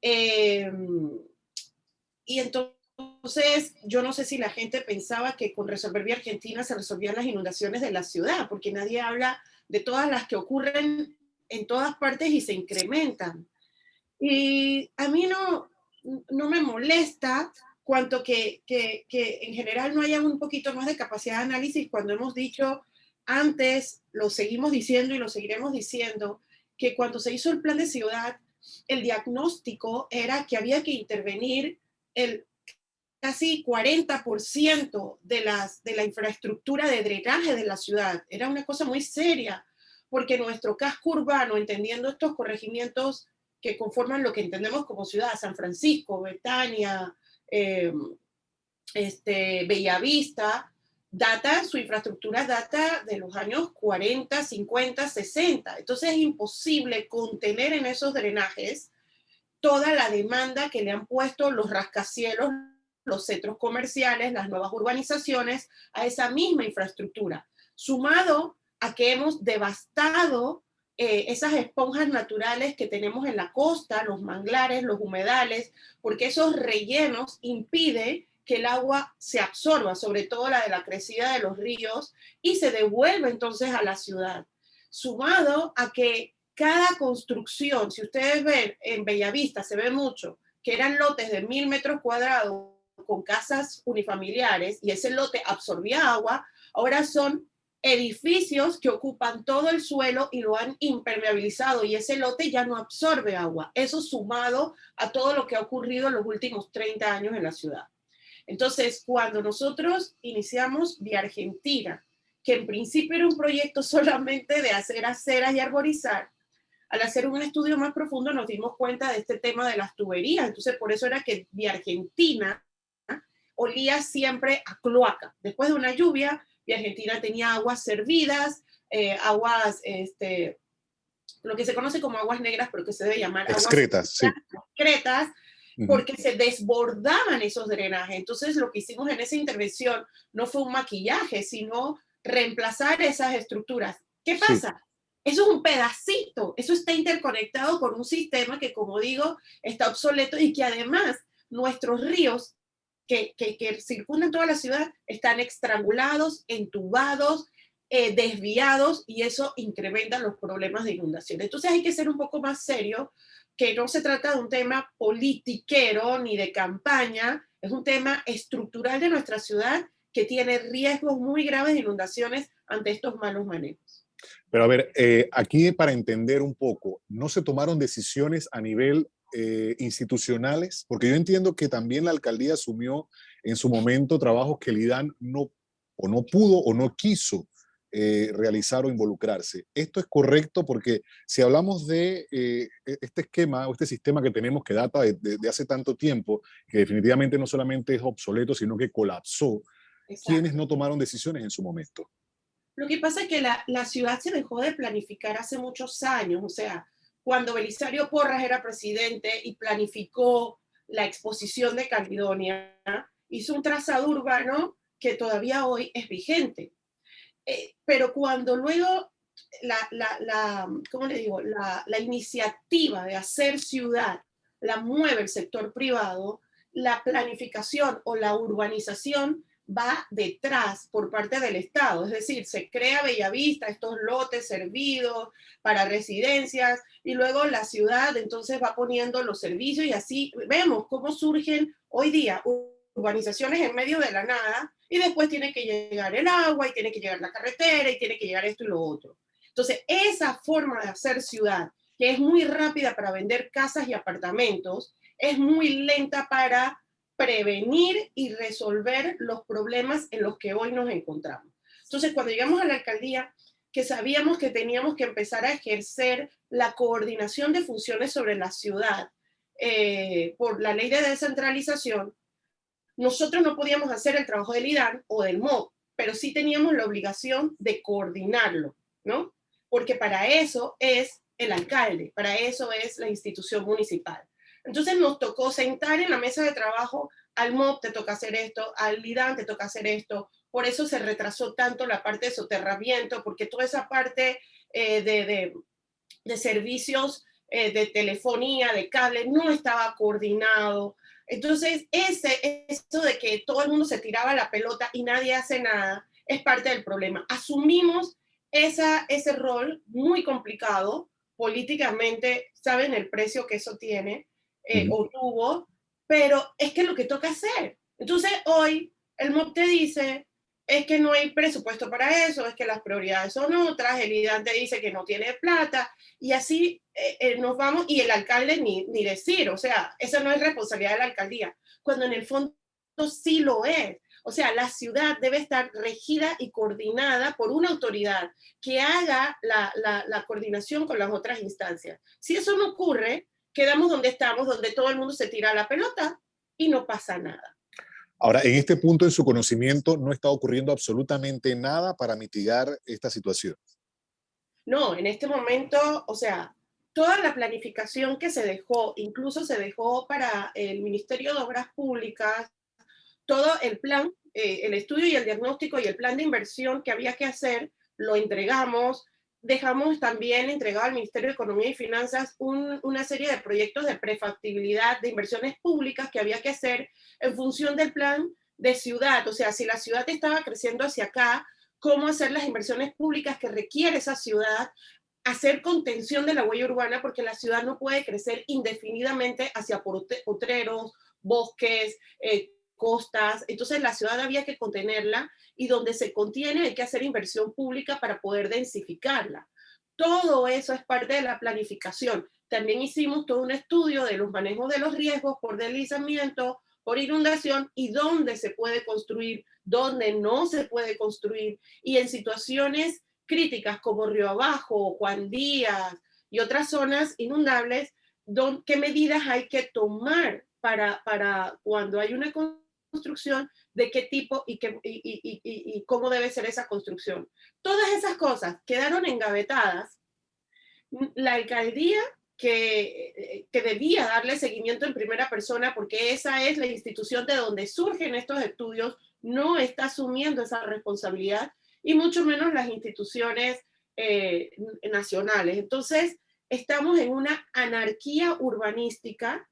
Eh, y entonces, yo no sé si la gente pensaba que con Resolver Vía Argentina se resolvían las inundaciones de la ciudad, porque nadie habla de todas las que ocurren en todas partes y se incrementan. Y a mí no me molesta cuanto que en general no haya un poquito más de capacidad de análisis cuando hemos dicho antes, lo seguimos diciendo y lo seguiremos diciendo, que cuando se hizo el plan de ciudad, el diagnóstico era que había que intervenir el casi 40% de la infraestructura de drenaje de la ciudad. Era una cosa muy seria, porque nuestro casco urbano, entendiendo estos corregimientos que conforman lo que entendemos como ciudad, San Francisco, Betania, eh, Bellavista, su infraestructura data de los años 40, 50, 60. Entonces es imposible contener en esos drenajes toda la demanda que le han puesto los rascacielos, los centros comerciales, las nuevas urbanizaciones a esa misma infraestructura, sumado a que hemos devastado esas esponjas naturales que tenemos en la costa, los manglares, los humedales, porque esos rellenos impiden que el agua se absorba, sobre todo la de la crecida de los ríos, y se devuelve entonces a la ciudad. Sumado a que cada construcción, si ustedes ven en Bellavista, se ve mucho, que eran lotes de 1000 metros cuadrados con casas unifamiliares y ese lote absorbía agua, ahora son edificios que ocupan todo el suelo y lo han impermeabilizado y ese lote ya no absorbe agua. Eso sumado a todo lo que ha ocurrido en los últimos 30 años en la ciudad. Entonces, cuando nosotros iniciamos Vía Argentina, que en principio era un proyecto solamente de hacer aceras y arborizar, al hacer un estudio más profundo nos dimos cuenta de este tema de las tuberías. Entonces, por eso era que Vía Argentina olía siempre a cloaca. Después de una lluvia, Vía Argentina tenía aguas servidas, aguas, lo que se conoce como aguas negras, pero que se debe llamar aguas Excretas, sí. excretas, porque se desbordaban esos drenajes. Entonces, lo que hicimos en esa intervención no fue un maquillaje, sino reemplazar esas estructuras. ¿Qué Sí. pasa? Eso es un pedacito, eso está interconectado con un sistema que, como digo, está obsoleto y que además nuestros ríos que circundan toda la ciudad están estrangulados, entubados, desviados y eso incrementa los problemas de inundación. Entonces hay que ser un poco más serio, que no se trata de un tema politiquero ni de campaña, es un tema estructural de nuestra ciudad que tiene riesgos muy graves de inundaciones ante estos malos manejos. Pero a ver, aquí para entender un poco, ¿no se tomaron decisiones a nivel institucionales? Porque yo entiendo que también la alcaldía asumió en su momento trabajos que el IDAN no, o no pudo o no quiso realizar o involucrarse. Esto es correcto porque si hablamos de este esquema o este sistema que tenemos que data de hace tanto tiempo, que definitivamente no solamente es obsoleto, sino que colapsó, ¿quiénes Exacto. no tomaron decisiones en su momento? Lo que pasa es que la ciudad se dejó de planificar hace muchos años, o sea, cuando Belisario Porras era presidente y planificó la exposición de Caledonia, hizo un trazado urbano que todavía hoy es vigente. Pero cuando luego ¿cómo le digo? La iniciativa de hacer ciudad la mueve el sector privado, la planificación o la urbanización va detrás por parte del Estado, es decir, se crea Bellavista, estos lotes servidos para residencias y luego la ciudad entonces va poniendo los servicios y así vemos cómo surgen hoy día urbanizaciones en medio de la nada y después tiene que llegar el agua y tiene que llegar la carretera y tiene que llegar esto y lo otro. Entonces, esa forma de hacer ciudad, que es muy rápida para vender casas y apartamentos, es muy lenta para prevenir y resolver los problemas en los que hoy nos encontramos. Entonces, cuando llegamos a la alcaldía, que sabíamos que teníamos que empezar a ejercer la coordinación de funciones sobre la ciudad por la ley de descentralización, nosotros no podíamos hacer el trabajo del IDAN o del MOB, pero sí teníamos la obligación de coordinarlo, ¿no? Porque para eso es el alcalde, para eso es la institución municipal. Entonces nos tocó sentar en la mesa de trabajo, al MOB te toca hacer esto, al IDAN te toca hacer esto, por eso se retrasó tanto la parte de soterramiento, porque toda esa parte de servicios de telefonía, de cable, no estaba coordinado. Entonces, eso de que todo el mundo se tiraba la pelota y nadie hace nada, es parte del problema. Asumimos ese rol muy complicado políticamente, saben el precio que eso tiene o tuvo, pero es que es lo que toca hacer. Entonces, hoy el MOP te dice, es que no hay presupuesto para eso, es que las prioridades son otras, el IDAN te dice que no tiene plata, y así nos vamos, y el alcalde ni decir, o sea, esa no es responsabilidad de la alcaldía, cuando en el fondo sí lo es. O sea, la ciudad debe estar regida y coordinada por una autoridad que haga la coordinación con las otras instancias. Si eso no ocurre, quedamos donde estamos, donde todo el mundo se tira la pelota y no pasa nada. Ahora, en este punto, en su conocimiento, no está ocurriendo absolutamente nada para mitigar esta situación. No, en este momento, o sea, toda la planificación que se dejó, incluso se dejó para el Ministerio de Obras Públicas, todo el plan, el estudio y el diagnóstico y el plan de inversión que había que hacer, lo entregamos. Dejamos también entregado al Ministerio de Economía y Finanzas una serie de proyectos de prefactibilidad de inversiones públicas que había que hacer en función del plan de ciudad. O sea, si la ciudad estaba creciendo hacia acá, cómo hacer las inversiones públicas que requiere esa ciudad, hacer contención de la huella urbana, porque la ciudad no puede crecer indefinidamente hacia potreros, bosques, costas. Entonces la ciudad había que contenerla y donde se contiene hay que hacer inversión pública para poder densificarla. Todo eso es parte de la planificación. También hicimos todo un estudio de los manejos de los riesgos por deslizamiento, por inundación y dónde se puede construir, dónde no se puede construir. Y en situaciones críticas como Río Abajo, Juan Díaz y otras zonas inundables, ¿qué medidas hay que tomar para cuando hay una construcción, de qué tipo y cómo debe ser esa construcción? Todas esas cosas quedaron engavetadas. La alcaldía que debía darle seguimiento en primera persona, porque esa es la institución de donde surgen estos estudios, no está asumiendo esa responsabilidad, y mucho menos las instituciones nacionales. Entonces, estamos en una anarquía urbanística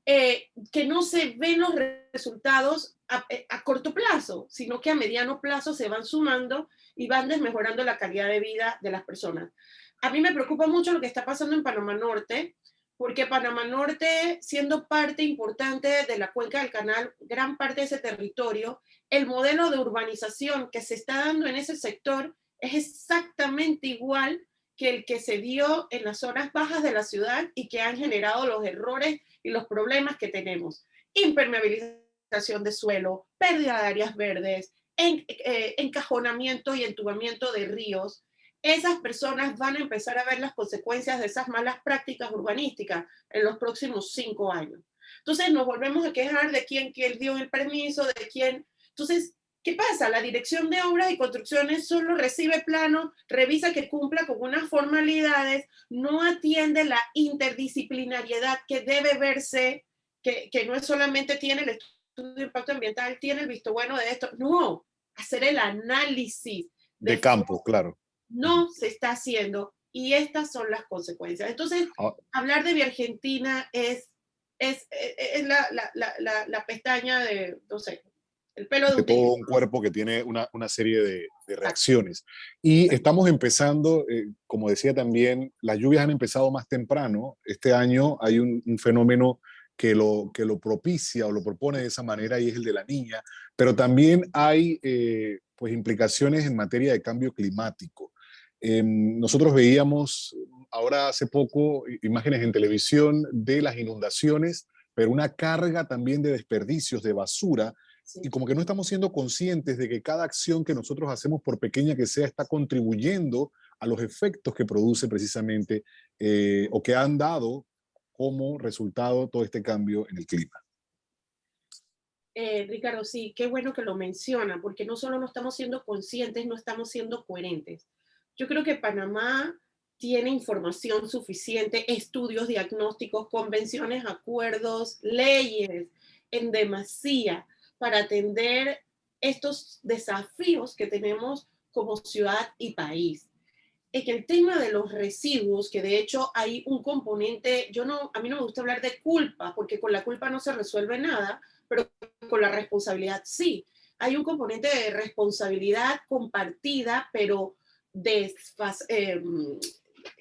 que no se ven los resultados a corto plazo, sino que a mediano plazo se van sumando y van desmejorando la calidad de vida de las personas. A mí me preocupa mucho lo que está pasando en Panamá Norte, porque Panamá Norte, siendo parte importante de la cuenca del canal, gran parte de ese territorio, el modelo de urbanización que se está dando en ese sector es exactamente igual que el que se dio en las zonas bajas de la ciudad y que han generado los errores y los problemas que tenemos. Impermeabilización de suelo, pérdida de áreas verdes, encajonamiento y entubamiento de ríos. Esas personas van a empezar a ver las consecuencias de esas malas prácticas urbanísticas en los próximos 5 años. Entonces nos volvemos a quejar de quién dio el permiso, de quién. Entonces, ¿qué pasa? La Dirección de Obras y Construcciones solo recibe plano, revisa que cumpla con unas formalidades, no atiende la interdisciplinariedad que debe verse, que no es solamente tiene el estudio de impacto ambiental, tiene el visto bueno de esto, no, hacer el análisis De campo, claro. no se está haciendo, y estas son las consecuencias. Entonces, hablar de Vía Argentina es la pestaña de, no sé, el pelo de De un tigre. todo un cuerpo que tiene una serie de reacciones. Y estamos empezando, como decía también, las lluvias han empezado más temprano. Este año hay un fenómeno que lo propicia o lo propone de esa manera, y es el de la niña, pero también hay pues implicaciones en materia de cambio climático. Nosotros veíamos ahora hace poco imágenes en televisión de las inundaciones, pero una carga también de desperdicios, de basura, y como que no estamos siendo conscientes de que cada acción que nosotros hacemos, por pequeña que sea, está contribuyendo a los efectos que produce precisamente o que han dado como resultado todo este cambio en el clima. Ricardo, sí, qué bueno que lo menciona, porque no solo no estamos siendo conscientes, no estamos siendo coherentes. Yo creo que Panamá tiene información suficiente, estudios diagnósticos, convenciones, acuerdos, leyes en demasía para atender estos desafíos que tenemos como ciudad y país. es que el tema de los residuos, que de hecho hay un componente, a mí no me gusta hablar de culpa, porque con la culpa no se resuelve nada, pero con la responsabilidad sí. Hay un componente de responsabilidad compartida, pero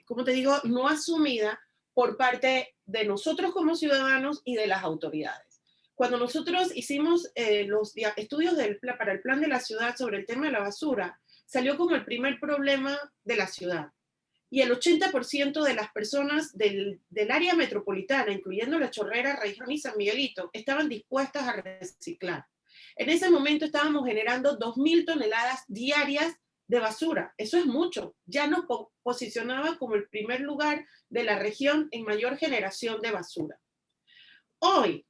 como te digo, no asumida por parte de nosotros como ciudadanos y de las autoridades. Cuando nosotros hicimos los estudios para el plan de la ciudad sobre el tema de la basura, salió como el primer problema de la ciudad. Y el 80% de las personas del área metropolitana, incluyendo La Chorrera, Raiján y San Miguelito, estaban dispuestas a reciclar. En ese momento estábamos generando 2.000 toneladas diarias de basura. Eso es mucho. Ya nos posicionaba como el primer lugar de la región en mayor generación de basura. Hoy,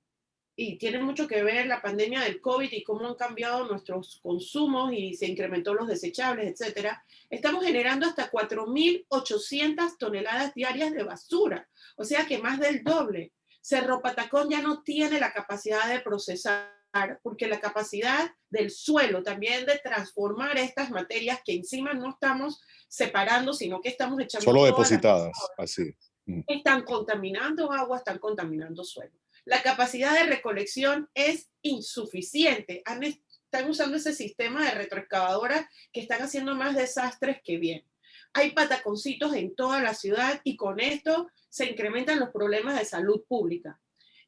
y tiene mucho que ver la pandemia del COVID y cómo han cambiado nuestros consumos y se incrementó los desechables, etcétera, estamos generando hasta 4.800 toneladas diarias de basura, o sea que más del doble. Cerro Patacón ya no tiene la capacidad de procesar, porque la capacidad del suelo también de transformar estas materias que encima no estamos separando, sino que estamos echando Solo todas las... depositadas, así. Están contaminando agua, están contaminando suelo. La capacidad de recolección es insuficiente. Están usando ese sistema de retroexcavadoras que están haciendo más desastres que bien. Hay pataconcitos en toda la ciudad y con esto se incrementan los problemas de salud pública.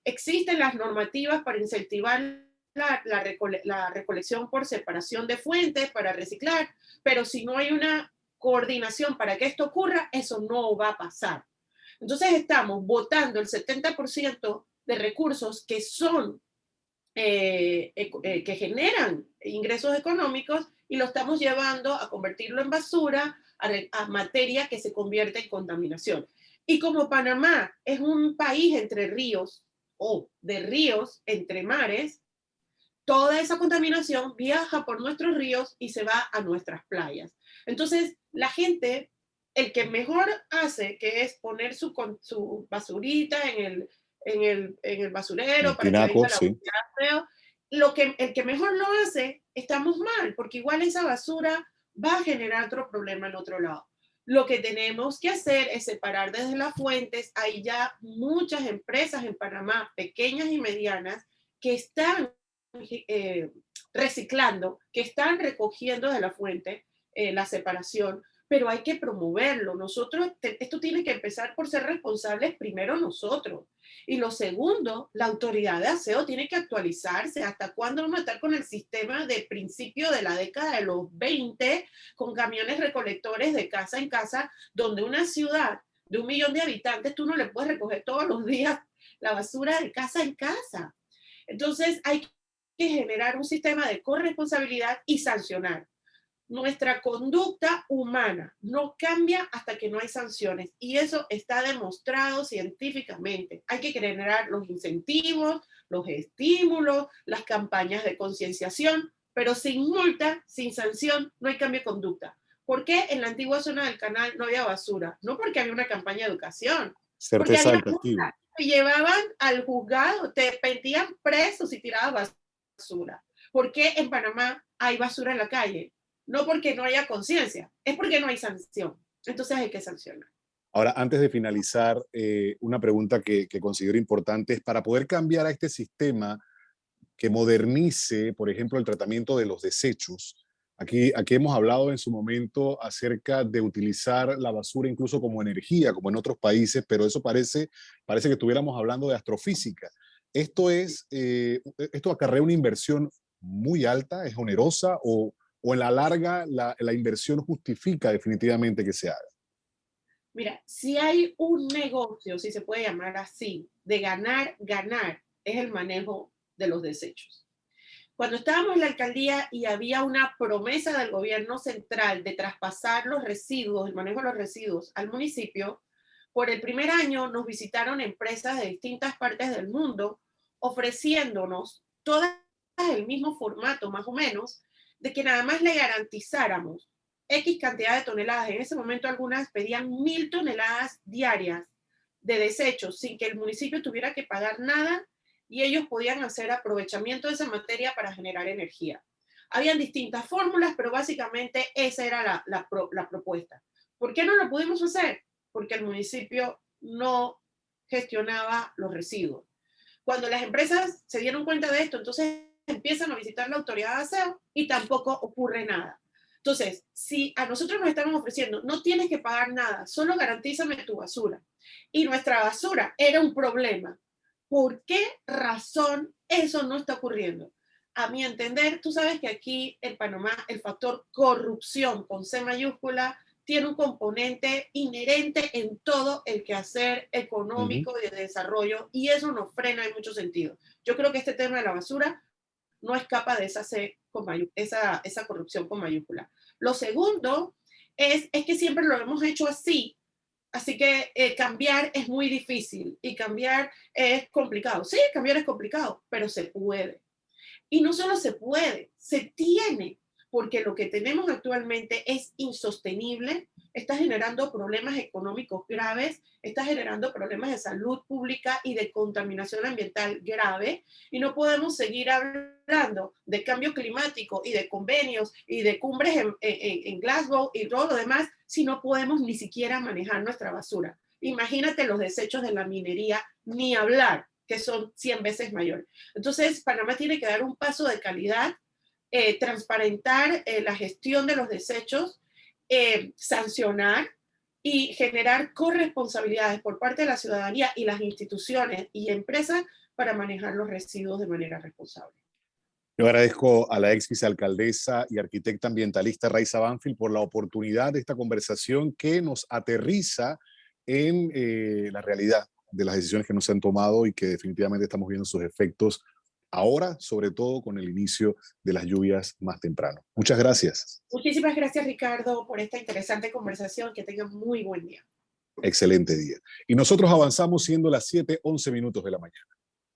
Existen las normativas para incentivar la recolección por separación de fuentes, para reciclar, pero si no hay una coordinación para que esto ocurra, eso no va a pasar. Entonces estamos botando el 70% de recursos que son, que generan ingresos económicos y lo estamos llevando a convertirlo en basura, a materia que se convierte en contaminación. Y como Panamá es un país entre ríos o de ríos entre mares, toda esa contaminación viaja por nuestros ríos y se va a nuestras playas. Entonces, la gente, el que mejor hace, que es poner su basurita en el basurero El para que tinaco, venga la sí. basura, el que mejor lo hace, estamos mal, porque igual esa basura va a generar otro problema en otro lado. Lo que tenemos que hacer es separar desde las fuentes. Hay ya muchas empresas en Panamá, pequeñas y medianas, que están eh, reciclando, que están recogiendo de la fuente la separación, pero hay que promoverlo. Esto tiene que empezar por ser responsables primero nosotros. Y lo segundo, la autoridad de aseo tiene que actualizarse. ¿Hasta cuándo vamos a estar con el sistema de principio de la década de los 20, con camiones recolectores de casa en casa, donde una ciudad de 1 millón de habitantes, tú no le puedes recoger todos los días la basura de casa en casa? Entonces hay que generar un sistema de corresponsabilidad y sancionar. Nuestra conducta humana no cambia hasta que no hay sanciones y eso está demostrado científicamente. Hay que generar los incentivos, los estímulos, las campañas de concienciación, pero sin multa, sin sanción, no hay cambio de conducta. ¿Por qué en la antigua zona del canal no había basura? No porque había una campaña de educación, porque Certeza había del castigo. multa. Te llevaban al juzgado, te metían presos si tirabas basura. ¿Por qué en Panamá hay basura en la calle? No porque no haya conciencia, es porque no hay sanción. Entonces hay que sancionar. Ahora, antes de finalizar, una pregunta que considero importante es para poder cambiar a este sistema que modernice, por ejemplo, el tratamiento de los desechos. Aquí hemos hablado en su momento acerca de utilizar la basura incluso como energía, como en otros países, pero eso parece que estuviéramos hablando de astrofísica. Esto acarrea una inversión muy alta, es onerosa o en la larga la inversión justifica definitivamente que se haga. Mira, si hay un negocio, si se puede llamar así, de ganar, ganar, es el manejo de los desechos. Cuando estábamos en la alcaldía y había una promesa del gobierno central de traspasar los residuos, el manejo de los residuos al municipio, por el primer año nos visitaron empresas de distintas partes del mundo ofreciéndonos todas el mismo formato, más o menos, de que nada más le garantizáramos X cantidad de toneladas. En ese momento algunas pedían 1.000 toneladas diarias de desechos sin que el municipio tuviera que pagar nada y ellos podían hacer aprovechamiento de esa materia para generar energía. Habían distintas fórmulas, pero básicamente esa era la propuesta. ¿Por qué no lo pudimos hacer? Porque el municipio no gestionaba los residuos. Cuando las empresas se dieron cuenta de esto, entonces empiezan a visitar la autoridad de aseo y tampoco ocurre nada. Entonces, si a nosotros nos estamos ofreciendo, no tienes que pagar nada, solo garantízame tu basura, y nuestra basura era un problema, ¿por qué razón eso no está ocurriendo? A mi entender, tú sabes que aquí en Panamá el factor corrupción con C mayúscula tiene un componente inherente en todo el quehacer económico y de desarrollo, y eso nos frena en muchos sentidos. Yo creo que este tema de la basura no escapa de esa, esa corrupción con mayúscula. Lo segundo es que siempre lo hemos hecho así que cambiar es muy difícil y cambiar es complicado. Sí, cambiar es complicado, pero se puede. Y no solo se puede, se tiene, porque lo que tenemos actualmente es insostenible, está generando problemas económicos graves, está generando problemas de salud pública y de contaminación ambiental grave, y no podemos seguir hablando de cambio climático y de convenios y de cumbres en Glasgow y todo lo demás si no podemos ni siquiera manejar nuestra basura. Imagínate los desechos de la minería, ni hablar, que son 100 veces mayores. Entonces, Panamá tiene que dar un paso de calidad, transparentar la gestión de los desechos, sancionar y generar corresponsabilidades por parte de la ciudadanía y las instituciones y empresas para manejar los residuos de manera responsable. Yo agradezco a la ex vicealcaldesa y arquitecta ambientalista Raiza Banfield por la oportunidad de esta conversación que nos aterriza en la realidad de las decisiones que no se han tomado y que definitivamente estamos viendo sus efectos ahora, sobre todo con el inicio de las lluvias más temprano. Muchas gracias. Muchísimas gracias, Ricardo, por esta interesante conversación. Que tengan muy buen día. Excelente día. Y nosotros avanzamos siendo las 7:11 de la mañana.